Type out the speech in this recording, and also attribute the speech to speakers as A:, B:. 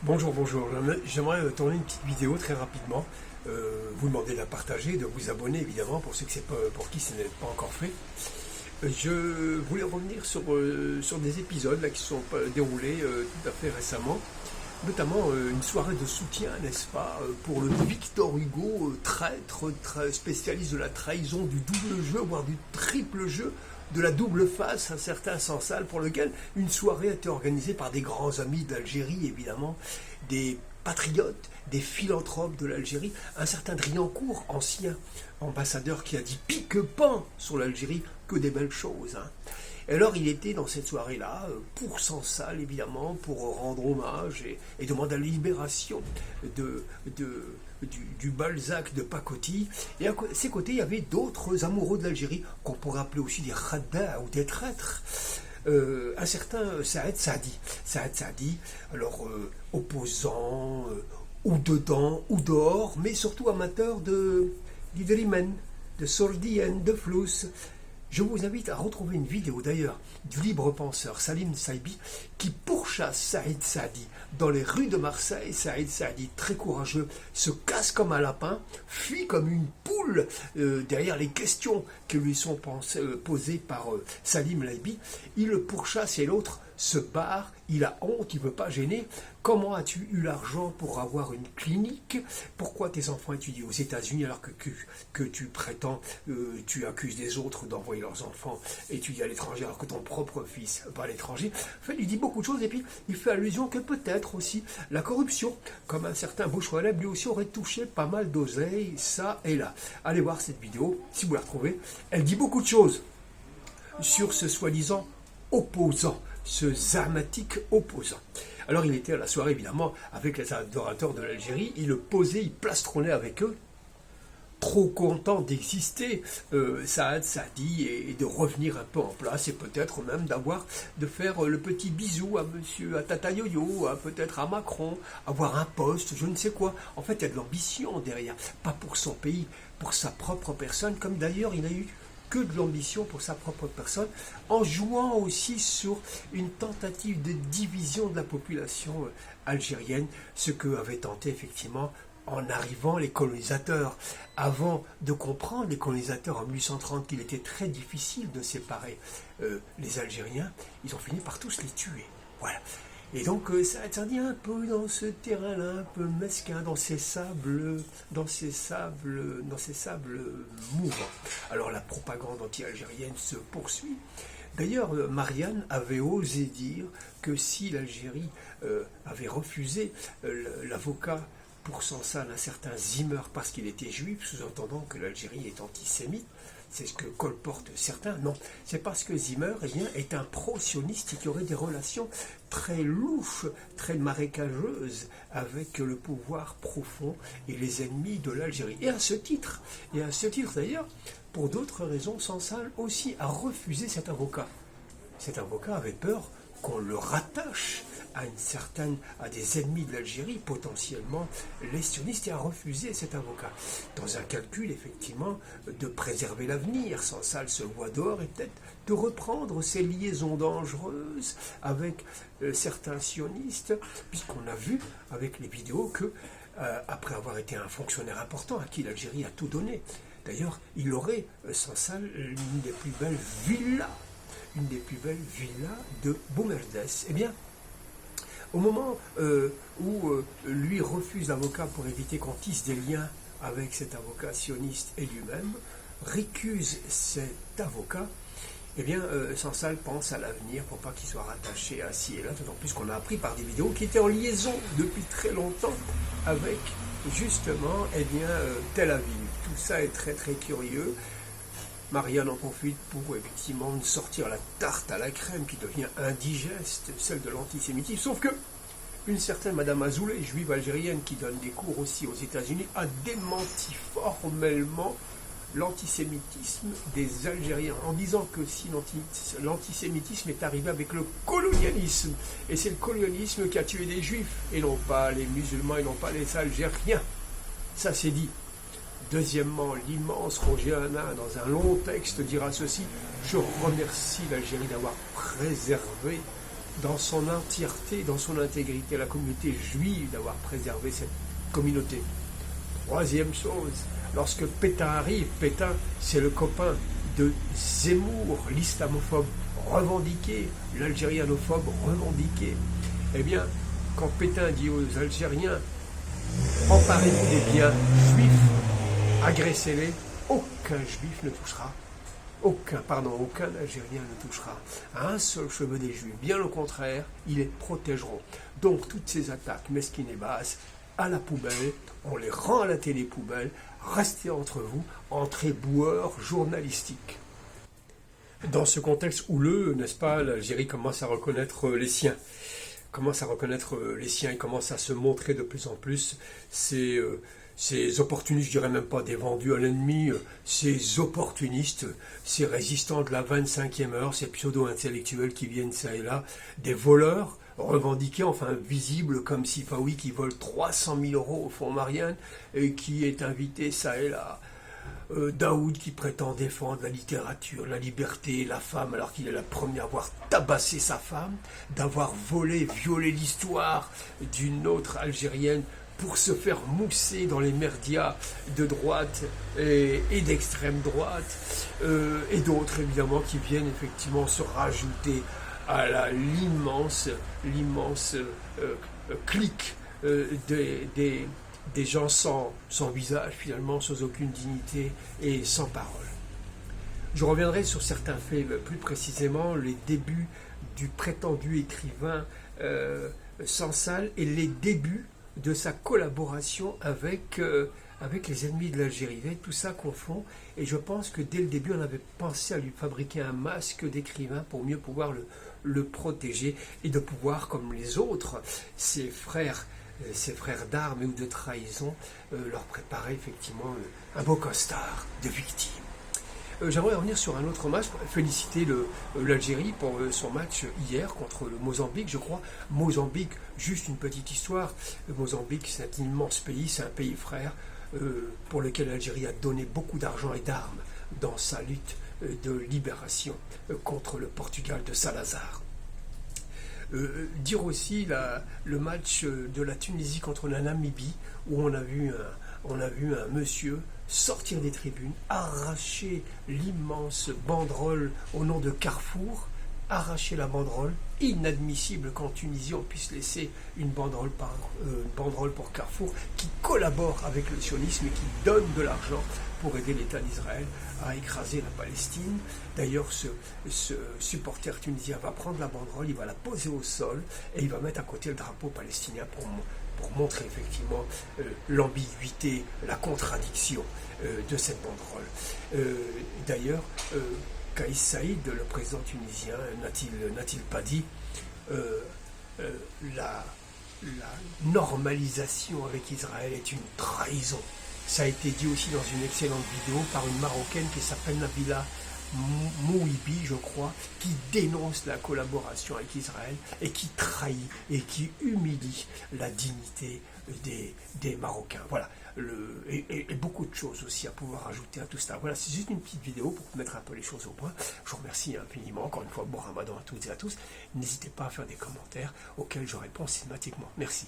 A: Bonjour, bonjour. J'aimerais tourner une petite vidéo très rapidement. Vous demander de la partager, de vous abonner évidemment pour ceux que c'est pas, pour qui ce n'est pas encore fait. Je voulais revenir sur des épisodes là, qui se sont déroulés tout à fait récemment, notamment une soirée de soutien, n'est-ce pas, pour le Victor Hugo, traître, spécialiste de la trahison, du double jeu, voire du triple jeu, de la double face, un certain Sansal, pour lequel une soirée a été organisée par des grands amis d'Algérie, évidemment, des patriotes, des philanthropes de l'Algérie, un certain Driancourt, ancien ambassadeur qui a dit pique-pan sur l'Algérie, que des belles choses. Hein. Et alors il était dans cette soirée-là, pour Sansal évidemment, pour rendre hommage et demander la libération du Balzac de Pacotille. Et à ses côtés, il y avait d'autres amoureux de l'Algérie, qu'on pourrait appeler aussi des radins ou des traîtres. Un certain Saad Saadi. Saad Saadi, alors opposant, ou dedans, ou dehors, mais surtout amateur d'Idrimen, de Sordien, de Flous. Je vous invite à retrouver une vidéo d'ailleurs du libre penseur Salim Saibi qui pourchasse Saïd Saadi dans les rues de Marseille. Saïd Saadi, très courageux, se casse comme un lapin, fuit comme une poule derrière les questions qui lui sont posées par Salim Saibi. Il le pourchasse et l'autre se barre, il a honte, il ne veut pas gêner. Comment as-tu eu l'argent pour avoir une clinique? Pourquoi tes enfants étudient aux États-Unis alors que tu prétends, tu accuses des autres d'envoyer leurs enfants étudier à l'étranger alors que ton propre fils va à l'étranger? En fait, il dit beaucoup de choses et puis il fait allusion que peut-être aussi la corruption, comme un certain Boucheroleb, lui aussi aurait touché pas mal d'oseille, ça et là. Allez voir cette vidéo, si vous la retrouvez. Elle dit beaucoup de choses sur ce soi-disant opposant, ce zarmatique opposant. Alors il était à la soirée évidemment avec les adorateurs de l'Algérie, il le posait, il plastronnait avec eux, trop content d'exister, Saad Saadi, et de revenir un peu en place, et peut-être même de faire le petit bisou à Tata Yo-Yo, peut-être à Macron, avoir un poste, je ne sais quoi. En fait, il y a de l'ambition derrière, pas pour son pays, pour sa propre personne, comme d'ailleurs il a eu que de l'ambition pour sa propre personne, en jouant aussi sur une tentative de division de la population algérienne, ce que avaient tenté effectivement en arrivant les colonisateurs. Avant de comprendre, les colonisateurs en 1830, qu'il était très difficile de séparer les Algériens, ils ont fini par tous les tuer. Voilà. Et donc ça dit un peu dans ce terrain-là, un peu mesquin, dans ces sables mouvants. Alors la propagande anti-algérienne se poursuit. D'ailleurs, Marianne avait osé dire que si l'Algérie avait refusé l'avocat pour Sansal, un certain Zimmer, parce qu'il était juif, sous-entendant que l'Algérie est antisémite, c'est ce que colportent certains. Non, c'est parce que Zimmer est un pro-sioniste qui aurait des relations très louches, très marécageuses avec le pouvoir profond et les ennemis de l'Algérie. Et à ce titre d'ailleurs, pour d'autres raisons, Sansal aussi a refusé cet avocat. Cet avocat avait peur qu'on le rattache à des ennemis de l'Algérie, potentiellement les sionistes, et a refusé cet avocat. Dans un calcul, effectivement, de préserver l'avenir, Sansal se voit dehors et peut-être de reprendre ces liaisons dangereuses avec certains sionistes, puisqu'on a vu avec les vidéos que, après avoir été un fonctionnaire important à qui l'Algérie a tout donné, d'ailleurs, il aurait, Sansal, une des plus belles villas de Boumerdès. Eh bien, au moment où lui refuse l'avocat pour éviter qu'on tisse des liens avec cet avocat sioniste et lui-même, récuse cet avocat, eh bien, Sansal pense à l'avenir pour pas qu'il soit rattaché à ci et là, d'autant plus qu'on a appris par des vidéos qu'il était en liaison depuis très longtemps avec, justement, Tel Aviv. Tout ça est très très curieux. Marianne en profite pour effectivement sortir la tarte à la crème qui devient indigeste, celle de l'antisémitisme. Sauf que une certaine Madame Azoulay, juive algérienne qui donne des cours aussi aux États-Unis, a démenti formellement l'antisémitisme des Algériens en disant que si l'antisémitisme est arrivé avec le colonialisme, et c'est le colonialisme qui a tué des juifs, et non pas les musulmans, et non pas les Algériens. Ça c'est dit. Deuxièmement, l'immense Roger Hanin, dans un long texte, dira ceci: je remercie l'Algérie d'avoir préservé dans son entièreté, dans son intégrité, la communauté juive d'avoir préservé cette communauté. Troisième chose, lorsque Pétain arrive, Pétain, c'est le copain de Zemmour, l'islamophobe revendiqué, l'algérianophobe revendiqué. Eh bien, quand Pétain dit aux Algériens, emparez-vous des biens juifs, agressez-les, aucun juif ne touchera, aucun Algérien ne touchera à un seul cheveu des juifs. Bien au contraire, ils les protégeront. Donc toutes ces attaques mesquines et basses, à la poubelle, on les rend à la télé-poubelle, restez entre vous, entre éboueurs journalistiques. Dans ce contexte houleux, n'est-ce pas, l'Algérie commence à reconnaître les siens. Il commence à se montrer de plus en plus ces opportunistes, je dirais même pas des vendus à l'ennemi, ces opportunistes, ces résistants de la 25e heure, ces pseudo-intellectuels qui viennent ça et là, des voleurs revendiqués, enfin visibles comme Sifawi qui vole 300 000 € au fonds Marianne et qui est invité ça et là. Daoud qui prétend défendre la littérature, la liberté, la femme, alors qu'il est le premier à avoir tabassé sa femme, d'avoir volé, violé l'histoire d'une autre Algérienne pour se faire mousser dans les merdias de droite et d'extrême droite, et d'autres évidemment qui viennent effectivement se rajouter à l'immense clique des gens sans visage, finalement, sans aucune dignité et sans parole. Je reviendrai sur certains faits, plus précisément les débuts du prétendu écrivain Sansal et les débuts de sa collaboration avec les ennemis de l'Algérie. Tout ça confond, et je pense que dès le début, on avait pensé à lui fabriquer un masque d'écrivain pour mieux pouvoir le protéger et de pouvoir, comme les autres, ses frères d'armes ou de trahison, leur préparer effectivement un beau costard de victimes. J'aimerais revenir sur un autre match, féliciter l'Algérie pour son match hier contre le Mozambique, je crois. Mozambique, juste une petite histoire, Mozambique c'est un immense pays, c'est un pays frère pour lequel l'Algérie a donné beaucoup d'argent et d'armes dans sa lutte de libération contre le Portugal de Salazar. Dire aussi le match de la Tunisie contre la Namibie, où on a vu un monsieur sortir des tribunes, arracher l'immense banderole au nom de Carrefour, arracher la banderole, inadmissible qu'en Tunisie on puisse laisser une banderole pour Carrefour, qui collabore avec le sionisme et qui donne de l'argent pour aider l'État d'Israël à écraser la Palestine. D'ailleurs, ce supporter tunisien va prendre la banderole, il va la poser au sol et il va mettre à côté le drapeau palestinien pour montrer effectivement l'ambiguïté, la contradiction de cette banderole. D'ailleurs, Kais Saïd, le président tunisien, n'a-t-il pas dit la normalisation avec Israël est une trahison. Ça a été dit aussi dans une excellente vidéo par une Marocaine qui s'appelle Nabila Mouibi, je crois, qui dénonce la collaboration avec Israël et qui trahit et qui humilie la dignité des Marocains. Voilà. Et beaucoup de choses aussi à pouvoir ajouter à tout cela. Voilà, c'est juste une petite vidéo pour mettre un peu les choses au point. Je vous remercie infiniment. Encore une fois, bon ramadan à toutes et à tous. N'hésitez pas à faire des commentaires auxquels je réponds systématiquement. Merci.